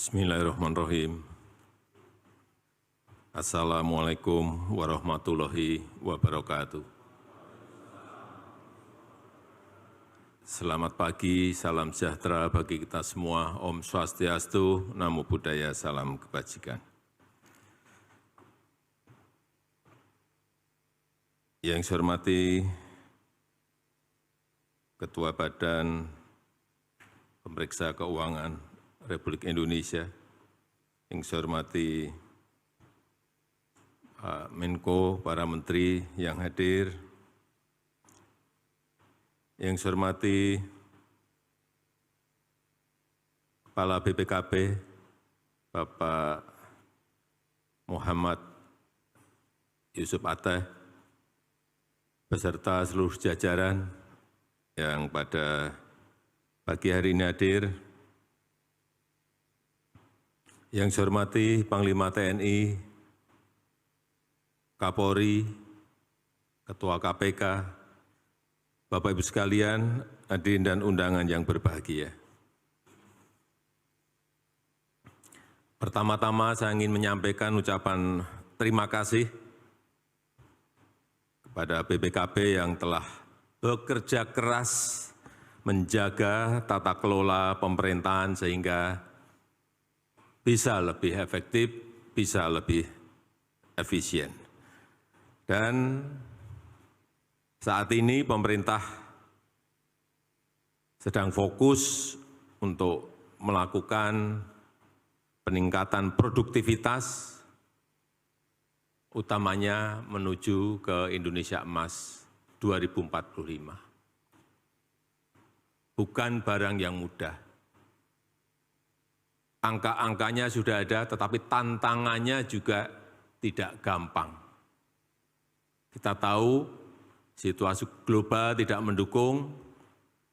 Bismillahirrahmanirrahim. Assalamualaikum warahmatullahi wabarakatuh. Selamat pagi, salam sejahtera bagi kita semua. Om Swastiastu, Namo Buddhaya, salam kebajikan. Yang saya hormati Ketua Badan Pemeriksa Keuangan Republik Indonesia, yang saya hormati Pak Menko, para menteri yang hadir, yang saya hormati Kepala BPKP, Bapak Muhammad Yusuf Atteh, beserta seluruh jajaran yang pada pagi hari ini hadir, yang saya hormati Panglima TNI, Kapolri, Ketua KPK, Bapak Ibu sekalian, hadirin dan undangan yang berbahagia. Pertama-tama saya ingin menyampaikan ucapan terima kasih kepada BPKP yang telah bekerja keras menjaga tata kelola pemerintahan sehingga bisa lebih efektif, bisa lebih efisien. Dan saat ini pemerintah sedang fokus untuk melakukan peningkatan produktivitas, utamanya menuju ke Indonesia Emas 2045. Bukan barang yang mudah. Angka-angkanya sudah ada, tetapi tantangannya juga tidak gampang. Kita tahu situasi global tidak mendukung,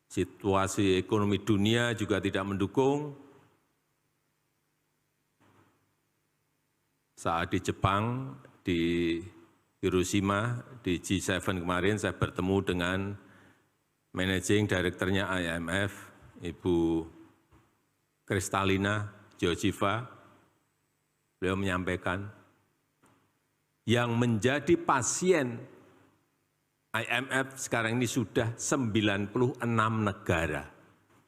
situasi ekonomi dunia juga tidak mendukung. Saat di Jepang, di Hiroshima, di G7 kemarin saya bertemu dengan Managing Director-nya IMF, Ibu Kristalina Georgieva. Beliau menyampaikan, yang menjadi pasien IMF sekarang ini sudah 96 negara.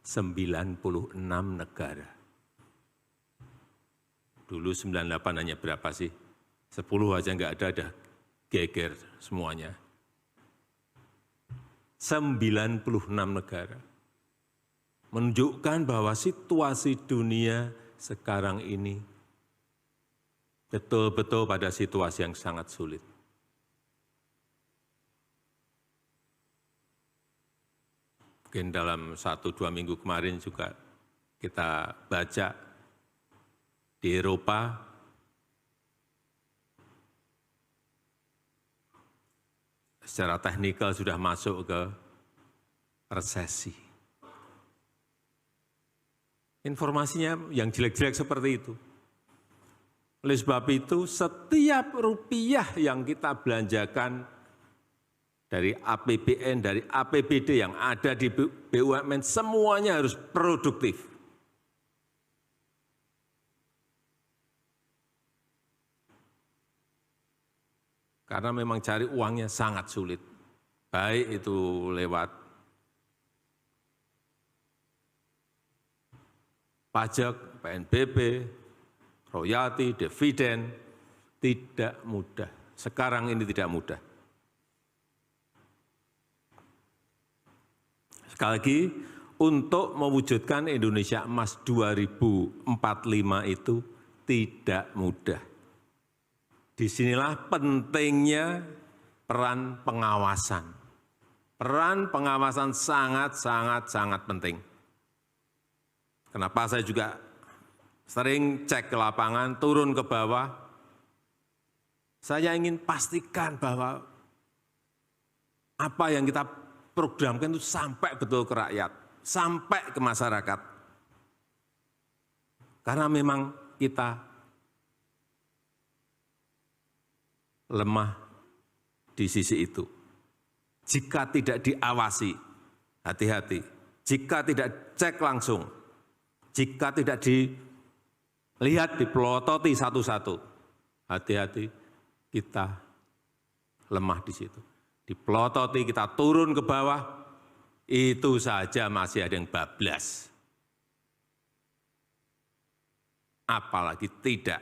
96 negara. Dulu 98 hanya berapa sih? 10 aja enggak ada geger semuanya. 96 negara. Menunjukkan bahwa situasi dunia sekarang ini betul-betul pada situasi yang sangat sulit. Mungkin dalam 1-2 minggu kemarin juga kita baca di Eropa secara teknikal sudah masuk ke resesi. Informasinya yang jelek-jelek seperti itu. Oleh sebab itu, setiap rupiah yang kita belanjakan dari APBN, dari APBD yang ada di BUMN, semuanya harus produktif. Karena memang cari uangnya sangat sulit. Baik itu lewat pajak, PNBP, royalti, dividen, tidak mudah. Sekarang ini tidak mudah. Sekali lagi, untuk mewujudkan Indonesia Emas 2045 itu tidak mudah. Disinilah pentingnya peran pengawasan. Peran pengawasan sangat penting. Kenapa saya juga sering cek ke lapangan, turun ke bawah. Saya ingin pastikan bahwa apa yang kita programkan itu sampai betul ke rakyat, sampai ke masyarakat. Karena memang kita lemah di sisi itu. Jika tidak diawasi, hati-hati. Jika tidak cek langsung, jika tidak Lihat dipelototi satu-satu. Hati-hati kita lemah di situ. Dipelototi, kita turun ke bawah, itu saja masih ada yang bablas. Apalagi tidak.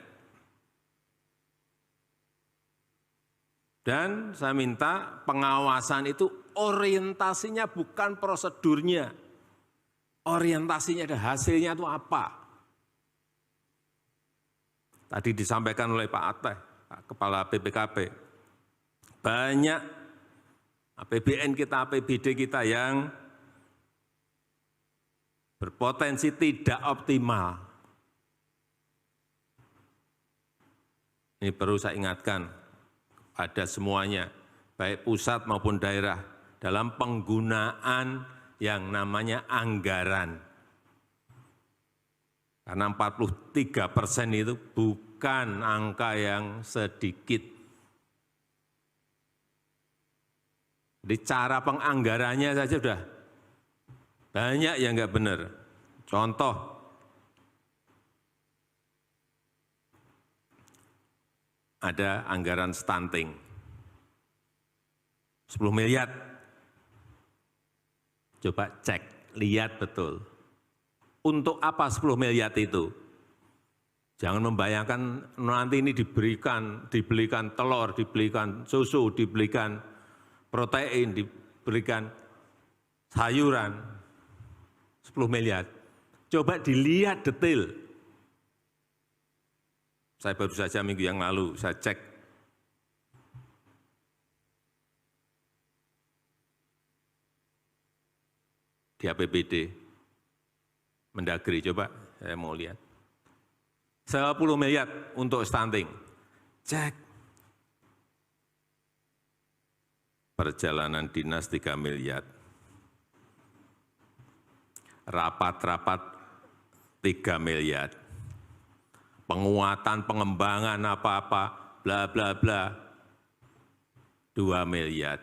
Dan saya minta pengawasan itu orientasinya bukan prosedurnya. Orientasinya ada hasilnya itu apa. Tadi disampaikan oleh Pak Ateh, Kepala BPKP, banyak APBN kita, APBD kita yang berpotensi tidak optimal. Ini perlu saya ingatkan pada semuanya, baik pusat maupun daerah, dalam penggunaan yang namanya anggaran. Karena 43% itu bukan angka yang sedikit. Jadi cara penganggarannya saja sudah banyak yang enggak benar. Contoh, ada anggaran stunting, 10 miliar. Coba cek, lihat betul. Untuk apa 10 miliar itu? Jangan membayangkan nanti ini dibelikan telur, dibelikan susu, dibelikan protein, diberikan sayuran, 10 miliar. Coba dilihat detail. Saya baru saja minggu yang lalu, saya cek. Di APBD. Mendagri, coba saya mau lihat. 10 miliar untuk stunting. Cek. Perjalanan dinas 3 miliar. Rapat-rapat 3 miliar. Penguatan, pengembangan apa-apa, bla bla bla, 2 miliar.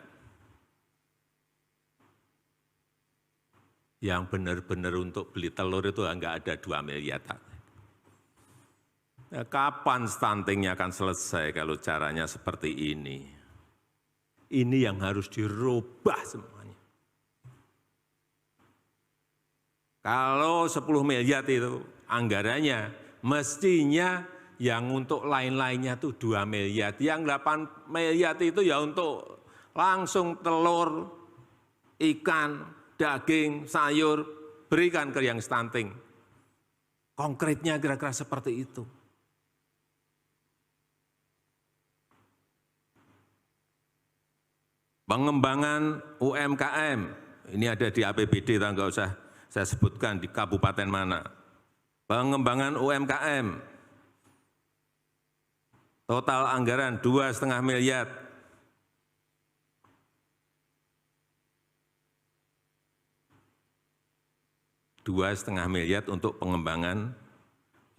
Yang benar-benar untuk beli telur itu enggak ada 2 miliar. Ya, kapan stuntingnya akan selesai kalau caranya seperti ini? Ini yang harus dirubah semuanya. Kalau 10 miliar itu anggarannya, mestinya yang untuk lain-lainnya itu 2 miliar. Yang 8 miliar itu ya untuk langsung telur, ikan, daging, sayur, berikan ke yang stunting. Konkretnya kira-kira seperti itu. Pengembangan UMKM, ini ada di APBD, enggak usah saya sebutkan di kabupaten mana. Pengembangan UMKM, total anggaran 2,5 miliar. $2,5 miliar untuk pengembangan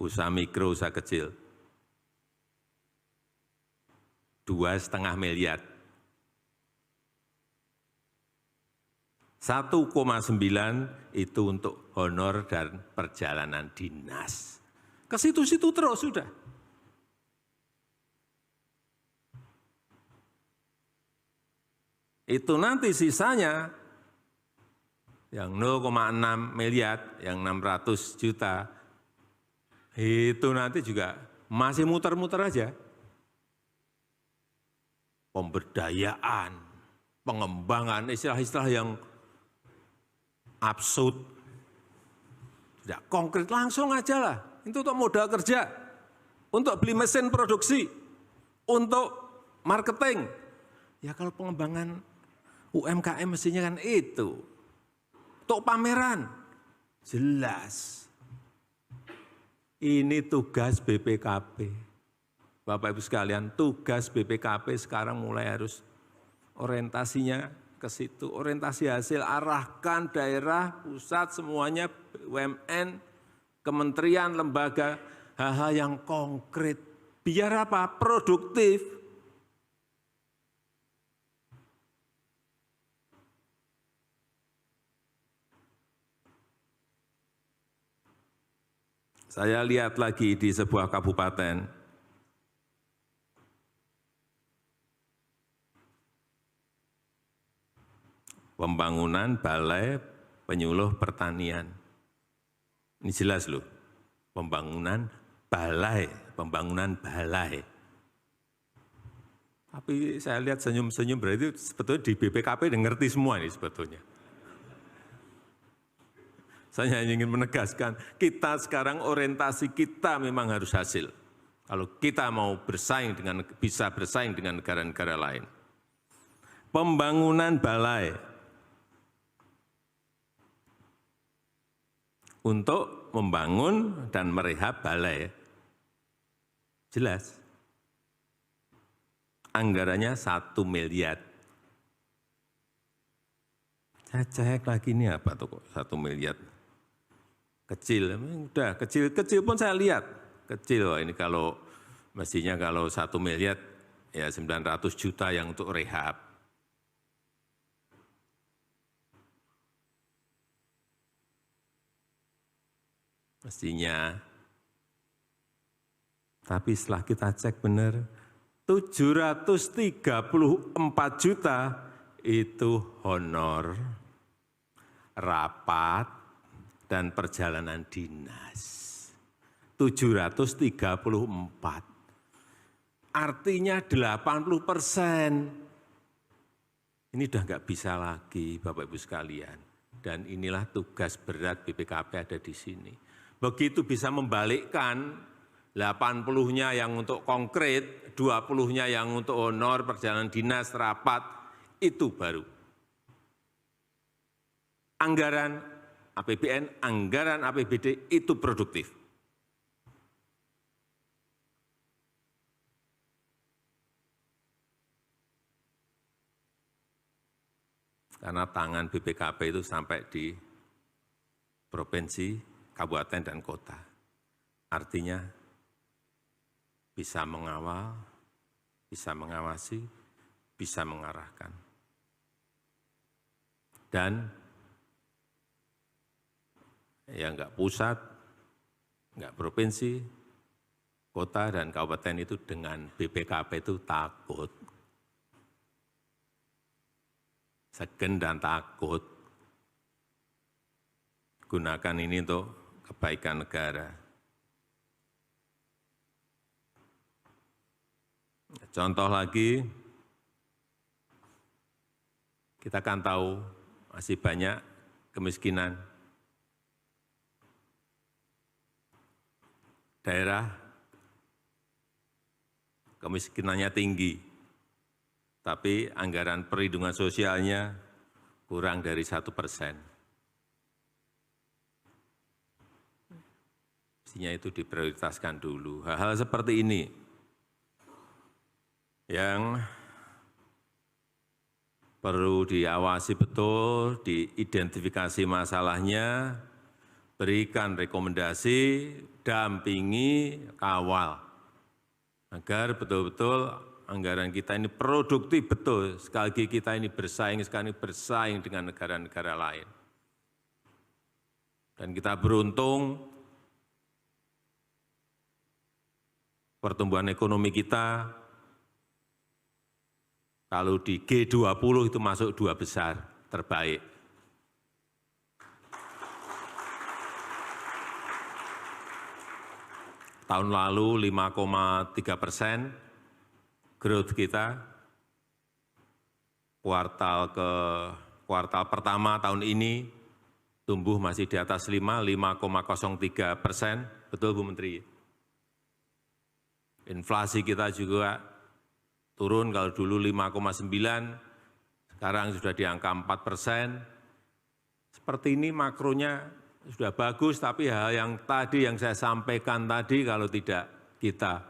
usaha mikro, usaha kecil. 2,5 miliar. 1,9 itu untuk honor dan perjalanan dinas. Ke situ-situ terus sudah. Itu nanti sisanya yang 0,6 miliar, yang 600 juta, itu nanti juga masih muter-muter aja. Pemberdayaan, pengembangan, istilah-istilah yang absurd. Tidak konkret, langsung aja lah. Itu untuk modal kerja, untuk beli mesin produksi, untuk marketing. Ya kalau pengembangan UMKM mestinya kan itu. Untuk pameran, jelas. Ini tugas BPKP. Bapak Ibu sekalian, tugas BPKP sekarang mulai harus orientasinya ke situ. Orientasi hasil, arahkan daerah, pusat, semuanya, BUMN, kementerian, lembaga, hal-hal yang konkret. Biar apa? Produktif. saya lihat lagi di sebuah kabupaten, pembangunan balai penyuluh pertanian. Ini jelas loh, pembangunan balai. Tapi saya lihat senyum-senyum berarti sebetulnya di BPKP udah ngerti semua ini sebetulnya. Saya hanya ingin menegaskan, kita sekarang orientasi kita memang harus hasil. Kalau kita mau bisa bersaing dengan negara-negara lain. Pembangunan balai untuk membangun dan merehab balai. Jelas. Anggarannya 1 miliar. Saya cek lagi ini apa tuh kok 1 miliar. Kecil, udah kecil pun saya lihat. Kecil, wah ini kalau mestinya kalau 1 miliar ya 900 juta yang untuk rehab. Mestinya. Tapi setelah kita cek benar, 734 juta itu honor, rapat, dan perjalanan dinas. 734. Artinya 80%. Ini udah nggak bisa lagi Bapak Ibu sekalian. Dan inilah tugas berat BPKP ada di sini. Begitu bisa membalikkan 80-nya yang untuk konkret, 20-nya yang untuk honor, perjalanan dinas, rapat, itu baru. Anggaran APBN, anggaran APBD itu produktif. Karena tangan BPKP itu sampai di provinsi, kabupaten, dan kota. Artinya bisa mengawal, bisa mengawasi, bisa mengarahkan. Dan ya enggak pusat, enggak provinsi, kota, dan kabupaten itu dengan BPKP itu takut. Segen dan takut. Gunakan ini untuk kebaikan negara. Contoh lagi, kita kan tahu masih banyak kemiskinan. Daerah kemiskinannya tinggi, tapi anggaran perlindungan sosialnya kurang dari 1%. Mestinya itu diprioritaskan dulu. Hal-hal seperti ini yang perlu diawasi betul, diidentifikasi masalahnya, berikan rekomendasi, dampingi, kawal, agar betul-betul anggaran kita ini produktif betul. Sekali lagi kita ini bersaing dengan negara-negara lain. Dan kita beruntung pertumbuhan ekonomi kita kalau di G20 itu masuk 2 besar terbaik. Tahun lalu 5,3% growth kita, kuartal pertama tahun ini tumbuh masih di atas 5,03%, betul Bu Menteri? Inflasi kita juga turun, kalau dulu 5,9, sekarang sudah di angka 4%. Seperti ini makronya sudah bagus, tapi hal yang tadi yang saya sampaikan tadi kalau tidak kita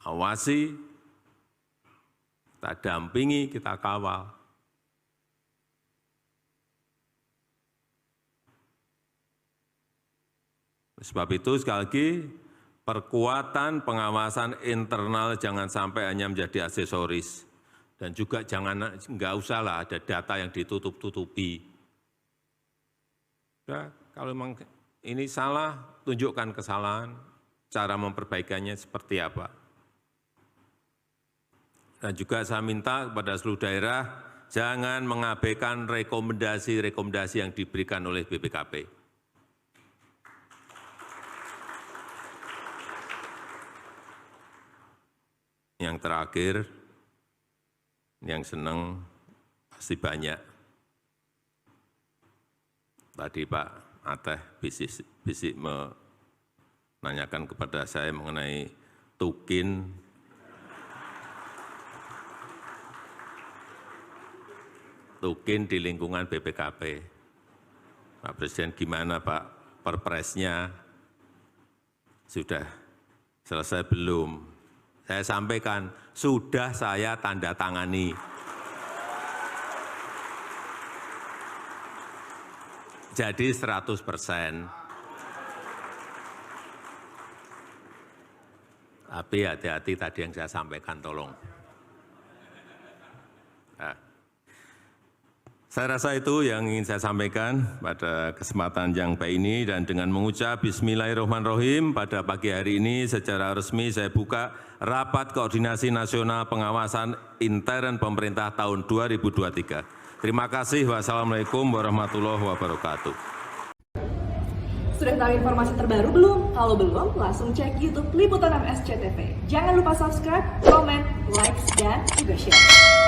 awasi, kita dampingi, kita kawal. Sebab itu sekali lagi perkuatan pengawasan internal jangan sampai hanya menjadi aksesoris. Dan juga nggak usahlah ada data yang ditutup-tutupi. Sudah, kalau memang ini salah, tunjukkan kesalahan, cara memperbaikannya seperti apa. Dan juga saya minta kepada seluruh daerah, jangan mengabaikan rekomendasi-rekomendasi yang diberikan oleh BPKP. Yang terakhir, yang senang pasti banyak. Tadi Pak Ateh bisik menanyakan kepada saya mengenai tukin. Tukin di lingkungan BPKP. Pak Presiden gimana Pak perpresnya? Sudah selesai belum? Saya sampaikan, sudah saya tanda tangani. Jadi 100%. Tapi hati-hati tadi yang saya sampaikan, tolong. Nah, saya rasa itu yang ingin saya sampaikan pada kesempatan yang baik ini, dan dengan mengucap Bismillahirrahmanirrahim, pada pagi hari ini secara resmi saya buka Rapat Koordinasi Nasional Pengawasan Intern Pemerintah tahun 2023. Terima kasih. Wassalamualaikum warahmatullahi wabarakatuh. Sudah tahu informasi terbaru belum? Kalau belum, langsung cek YouTube Liputan MSCTV. Jangan lupa subscribe, komen, like, dan juga share.